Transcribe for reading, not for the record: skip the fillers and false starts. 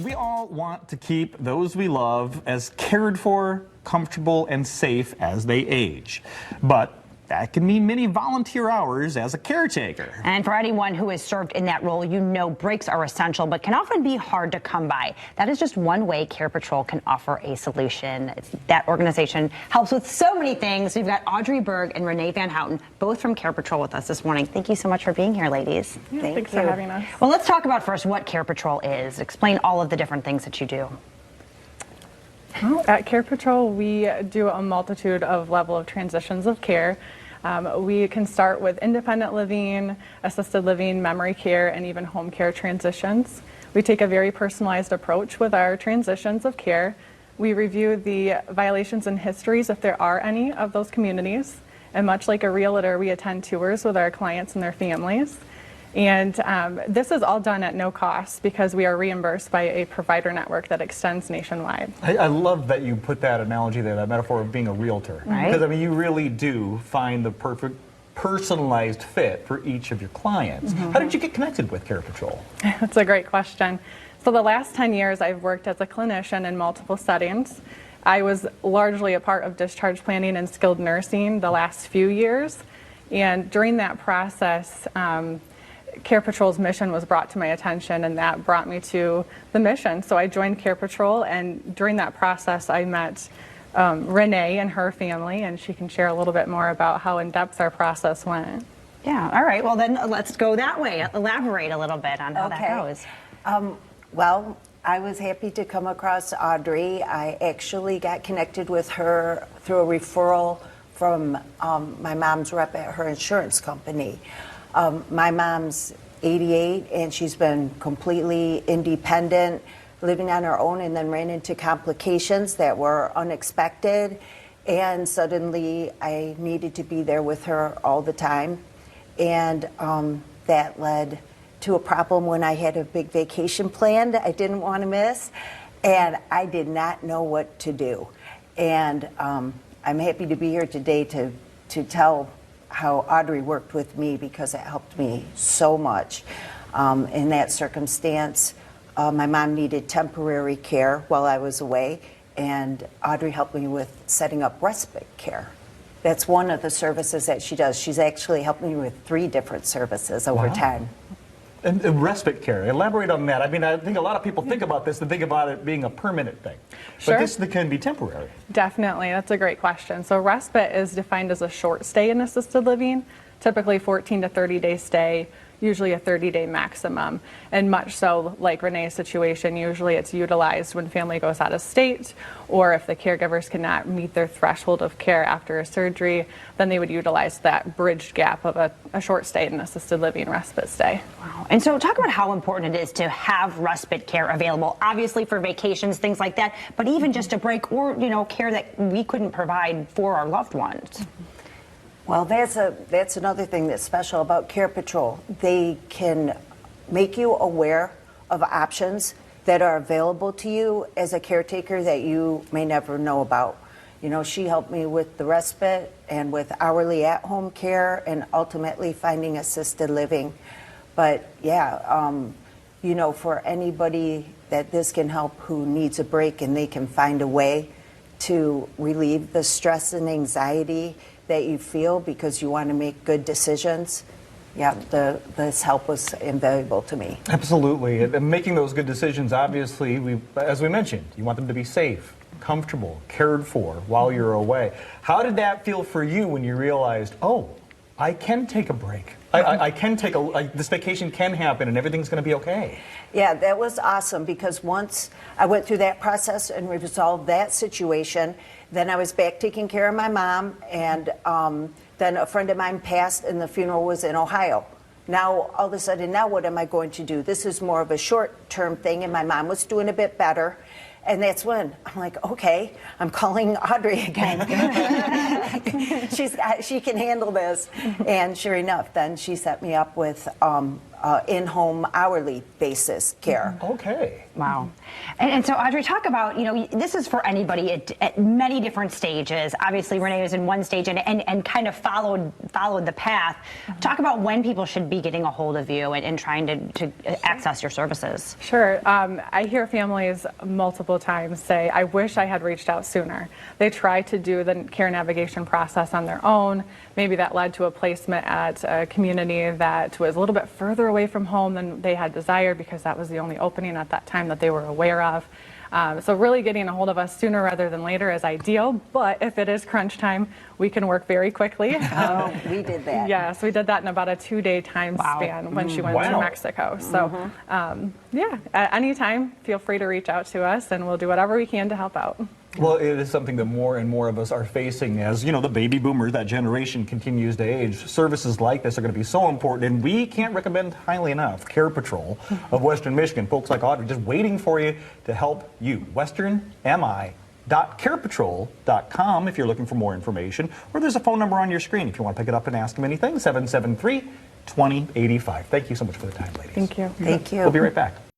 We all want to keep those we love as cared for, comfortable, and safe as they age. But that can mean many volunteer hours as a caretaker. And for anyone who has served in that role, you know breaks are essential, but can often be hard to come by. That is just one way CarePatrol can offer a solution. That organization helps with so many things. We've got Audrey Berg and Renee Van Houten, both from CarePatrol, with us this morning. Thank you so much for being here, ladies. Yeah, thanks for having us. Well, let's talk about first what CarePatrol is. Explain all of the different things that you do. Well, at CarePatrol, we do a multitude of level of transitions of care. We can start with independent living, assisted living, memory care, and even home care transitions. We take a very personalized approach with our transitions of care. We review the violations and histories, if there are any, of those communities. And much like a realtor, we attend tours with our clients and their families. And this is all done at no cost because we are reimbursed by a provider network that extends nationwide. I love that you put that analogy there, that metaphor of being a realtor. Right. Because, I mean, you really do find the perfect personalized fit for each of your clients. Mm-hmm. How did you get connected with CarePatrol? That's a great question. So the last 10 years, I've worked as a clinician in multiple settings. I was largely a part of discharge planning and skilled nursing the last few years. And during that process, CarePatrol's mission was brought to my attention, and that brought me to the mission. So I joined CarePatrol, and during that process I met Renee and her family, and she can share a little bit more about how in-depth our process went. Yeah, all right. Well, then let's go that way. Elaborate a little bit on how that goes. Well, I was happy to come across Audrey. I actually got connected with her through a referral from my mom's rep at her insurance company. My mom's 88 and she's been completely independent, living on her own, and then ran into complications that were unexpected. And suddenly I needed to be there with her all the time. And that led to a problem when I had a big vacation planned I didn't want to miss. And I did not know what to do. And I'm happy to be here today to tell how Audrey worked with me, because it helped me so much. In that circumstance, my mom needed temporary care while I was away, and Audrey helped me with setting up respite care. That's one of the services that she does. She's actually helped me with 3 different services over time. And respite care, elaborate on that. I mean, I think a lot of people think about this and think about it being a permanent thing. Sure. But this can be temporary. Definitely, that's a great question. So respite is defined as a short stay in assisted living, typically 14 to 30-day stay, usually a 30-day maximum. And much so like Renee's situation, usually it's utilized when family goes out of state, or if the caregivers cannot meet their threshold of care after a surgery, then they would utilize that bridged gap of a short stay in assisted living respite stay. Wow. And so talk about how important it is to have respite care available, obviously for vacations, things like that, but even just a break or, care that we couldn't provide for our loved ones. Well, that's another thing that's special about CarePatrol. They can make you aware of options that are available to you as a caretaker that you may never know about. She helped me with the respite and with hourly at-home care and ultimately finding assisted living. But yeah, for anybody that this can help who needs a break and they can find a way to relieve the stress and anxiety that you feel because you want to make good decisions, yeah, this help was invaluable to me. Absolutely. And making those good decisions, obviously, as we mentioned, you want them to be safe, comfortable, cared for while you're away. How did that feel for you when you realized, oh, I can take a break? I can take this vacation can happen and everything's going to be okay. Yeah, that was awesome, because once I went through that process and resolved that situation, then I was back taking care of my mom, and then a friend of mine passed and the funeral was in Ohio. Now, all of a sudden, now what am I going to do? This is more of a short-term thing, and my mom was doing a bit better. And that's when I'm like, okay, I'm calling Audrey again. She can handle this. And sure enough, then she set me up with in-home hourly basis care. Okay. Wow. And so, Audrey, talk about, this is for anybody at many different stages. Obviously, Renee was in one stage and kind of followed the path. Talk about when people should be getting a hold of you and trying to access your services. Sure. I hear families multiple times say, I wish I had reached out sooner. They try to do the care navigation process on their own. Maybe that led to a placement at a community that was a little bit further away from home than they had desired because that was the only opening at that time that they were aware of. So really getting a hold of us sooner rather than later is ideal, but if it is crunch time, we can work very quickly. Oh, we did that. Yes, we did that in about a 2-day time span when she went to Wow. Mexico. So at any time, feel free to reach out to us and we'll do whatever we can to help out. Well, it is something that more and more of us are facing as, the baby boomers, that generation continues to age. Services like this are going to be so important, and we can't recommend highly enough CarePatrol of Western Michigan. Folks like Audrey just waiting for you to help you. westernmi.carepatrol.com if you're looking for more information, or there's a phone number on your screen if you want to pick it up and ask them anything, 773-2085. Thank you so much for the time, ladies. Thank you. Thank you. We'll be right back.